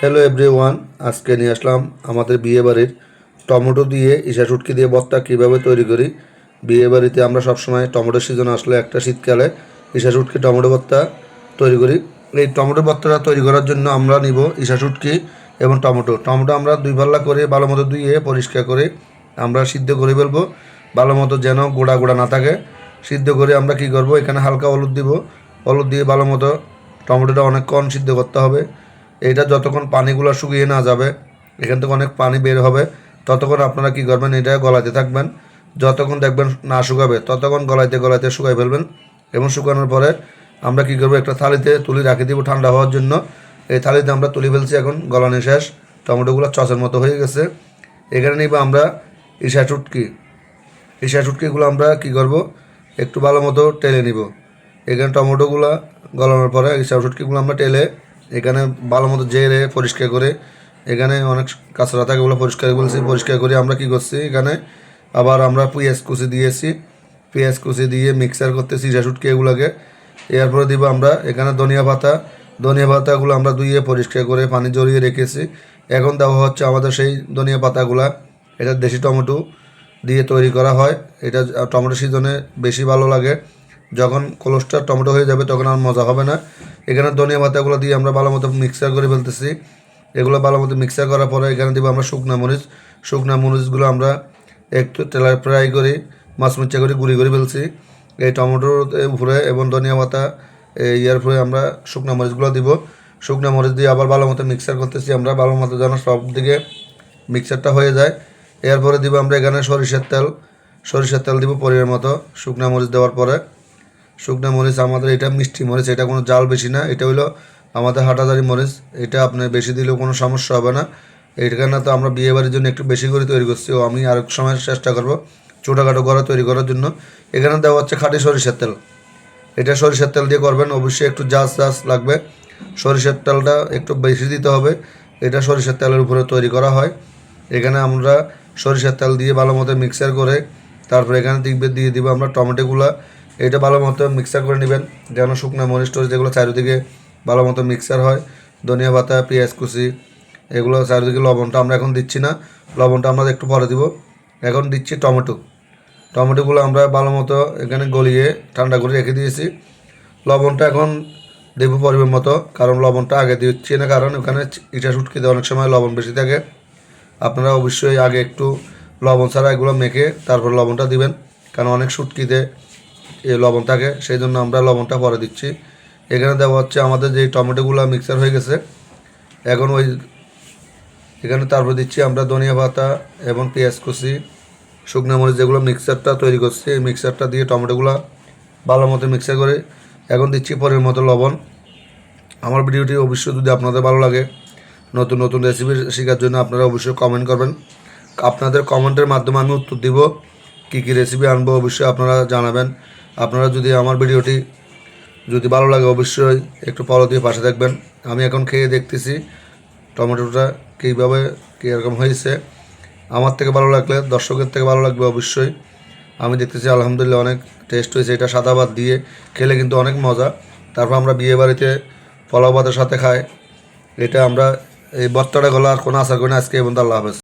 Hello everyone, আজকে নিয়ে আসলাম আমাদের বিয়েবাড়ির টমেটো দিয়ে ইসা শুটকি দিয়ে ভর্তা কীভাবে তৈরি করি। বিয়েবাড়িতে আমরা সবসময় টমেটো সিজন আসলে একটা শীতকালে ইসা শুটকি টমেটো ভর্তা তৈরি করি। এই টমেটো ভর্তাটা তৈরি করার জন্য আমরা নিব ইসা শুটকি এবং টমেটো টমেটো আমরা দুই পাল্লা করে ভালো মতো ধুয়ে পরিষ্কার করে আমরা সিদ্ধ করে ফেলবো, ভালো মতো যেন গোড়া গোড়া না থাকে। সিদ্ধ করে আমরা কি করব, এখানে হালকা হলুদ দিব, হলুদ দিয়ে ভালো মতো টমেটোটা অনেকক্ষণ সিদ্ধ করতে হবে। এটা যতক্ষণ পানিগুলো শুকিয়ে না যাবে, এখান থেকে অনেক পানি বের হবে, ততক্ষণ আপনারা কি করবেন, এটা গলাতে থাকবেন। যতক্ষণ দেখবেন না শুকাবে ততক্ষণ গলাইতে গলাইতে শুকাই ফেলবেন। এবং শুকানোর পরে আমরা কি করবো, একটা থালিতে তুলে রাখি দিব ঠান্ডা হওয়ার জন্য। এই থালিতে আমরা তুলে ফেলছি, এখন গলানো শেষ, টমেটোগুলো চচের মতো হয়ে গেছে। এখানে নিব আমরা ইসা চুটকি। ইসা চুটকিগুলো আমরা কি করব, একটু ভালো মতো টেলে নিব। এখানে টমেটোগুলো গলানোর পরে ইসা চুটকিগুলো আমরা টেলে এখানে ভালো মতো জেরে পরিষ্কার করে, এখানে অনেক কাঁচরা থাকে ওগুলো পরিষ্কার বলছি, পরিষ্কার করে আমরা কি করছি, এখানে আবার আমরা পেঁয়াজ কুচি দিয়েছি, পেঁয়াজ কুচি দিয়ে মিক্সার করতেছি ইসা শুটকি এগুলোকে। এরপরে দিব আমরা এখানে ধনিয়া পাতা, ধনিয়া পাতাগুলো আমরা ধুয়ে পরিষ্কার করে পানি জড়িয়ে রেখেছি। এখন দেওয়া হচ্ছে আমাদের সেই ধনিয়া পাতাগুলা। এটা দেশি টমেটো দিয়ে তৈরি করা হয়। এটা টমেটো সিজনে বেশি ভালো লাগে, যখন কোলেস্টার টমেটো হয়ে যাবে তখন আর মজা হবে না। এখানে ধনিয়া পাতাগুলো দিয়ে আমরা ভালো মতো মিক্সার করে ফেলতেছি। এগুলো ভালো মতো মিক্সার করার পরে এখানে দিব আমরা শুকনা মরিচ। শুকনা মরিচগুলো আমরা একটু তেলে ফ্রাই করে মাছমুচা করে গুঁড়ি করে ফেলছি এই টমেটোর উপরে, এবং ধনিয়া পাতা ইয়ার উপরে আমরা শুকনা মরিচগুলো দিব। শুকনা মরিচ দিয়ে আবার ভালো মতো মিক্সার করতেছি আমরা, ভালো মতো যেন সব দিকে মিক্সারটা হয়ে যায়। এরপরে দিব আমরা এখানে সরিষার তেল, সরিষার তেল দিব পরিমাণ মতো। শুকনা মরিচ দেওয়ার পরে, শুকনো মরিচ আমাদের এটা মিষ্টি মরিচ, এটা কোনো জাল বেশি না, এটা হলো আমাদের হাটাজারি মরিচ। এটা আপনি বেশি দিলেও কোনো সমস্যা হবে না। এইখানে তো আমরা বিয়েবাড়ির জন্য একটু বেশি করে তৈরি করছি, ও আমি আরেক সময় চেষ্টা করব ছোটোখাটো করে তৈরি করার জন্য। এখানে দেওয়া হচ্ছে খাঁটি সরিষার তেল। এটা সরিষার তেল দিয়ে করবেন, অবশ্যই একটু জাস লাগবে। সরিষার তেলটা একটু বেশি দিতে হবে, এটা সরিষার তেলের উপরে তৈরি করা হয়। এখানে আমরা সরিষার তেল দিয়ে ভালো মতো মিক্সার করে তারপরে এখানে দিয়ে দিব আমরা টমেটোগুলা। এটা ভালো মতো মিক্সার করে নেবেন, যেন শুকনো মরিচ টরিচ যেগুলো চারিদিকে ভালো মতো মিক্সার হয়। ধনিয়া পাতা, পেঁয়াজ কুচি, এগুলো চারিদিকে। লবণটা আমরা এখন দিচ্ছি না, লবণটা আমরা একটু পরে দিব। এখন দিচ্ছি টমেটো। টমেটোগুলো আমরা ভালো মতো এখানে গলিয়ে ঠান্ডা করে রেখে দিয়েছি। লবণটা এখন দেব পরিমাণ মতো, কারণ লবণটা আগে দিচ্ছি না, কারণ ওখানে ইটা শুটকিতে অনেক সময় লবণ বেশি থাকে। আপনারা অবশ্যই আগে একটু লবণ ছাড়া এগুলো মেখে তারপর লবণটা দিবেন, কারণ অনেক শুটকিতে লবণ থাকে, সেই জন্য আমরা লবণটা পরে দিচ্ছি। এখানে দেওয়া হচ্ছে আমাদের যে টমেটোগুলো মিক্সার হয়ে গেছে, এখন ওই এখানে তারপর দিচ্ছি আমরা ধনিয়া পাতা এবং পেঁয়াজ কুচি, শুকনো মরিচ, যেগুলো মিক্সারটা তৈরি করছি এই মিক্সারটা দিয়ে টমেটোগুলো ভালো মতো মিক্সার করে এখন দিচ্ছি পরিমাণ মতো লবণ। আমার ভিডিওটি অবশ্যই যদি আপনাদের ভালো লাগে, নতুন নতুন রেসিপি শেখার জন্য আপনারা অবশ্যই কমেন্ট করবেন। আপনাদের কমেন্টের মাধ্যমে আমি উত্তর দিব, কী কী রেসিপি আনবো অবশ্যই আপনারা জানাবেন। আপনারা যদি আমার ভিডিওটি যদি ভালো লাগে অবশ্যই একটু ফলো দিয়ে পাশে থাকবেন। আমি এখন খেয়ে দেখতেছি টমেটোটা কীভাবে কীরকম হয়েছে। আমার থেকে ভালো লাগলে দর্শকের থেকে ভালো লাগবে অবশ্যই। আমি দেখতেছি আলহামদুলিল্লাহ অনেক টেস্ট হয়েছে। এটা সাদা ভাত দিয়ে খেলে কিন্তু অনেক মজা। তারপর আমরা বিয়েবাড়িতে পোলাও ভাতের সাথে খাই। এটা আমরা এই ভর্তাটা গলা আর কোনো আশা করি না। আজকে এবং আল্লাহ হাফেজ।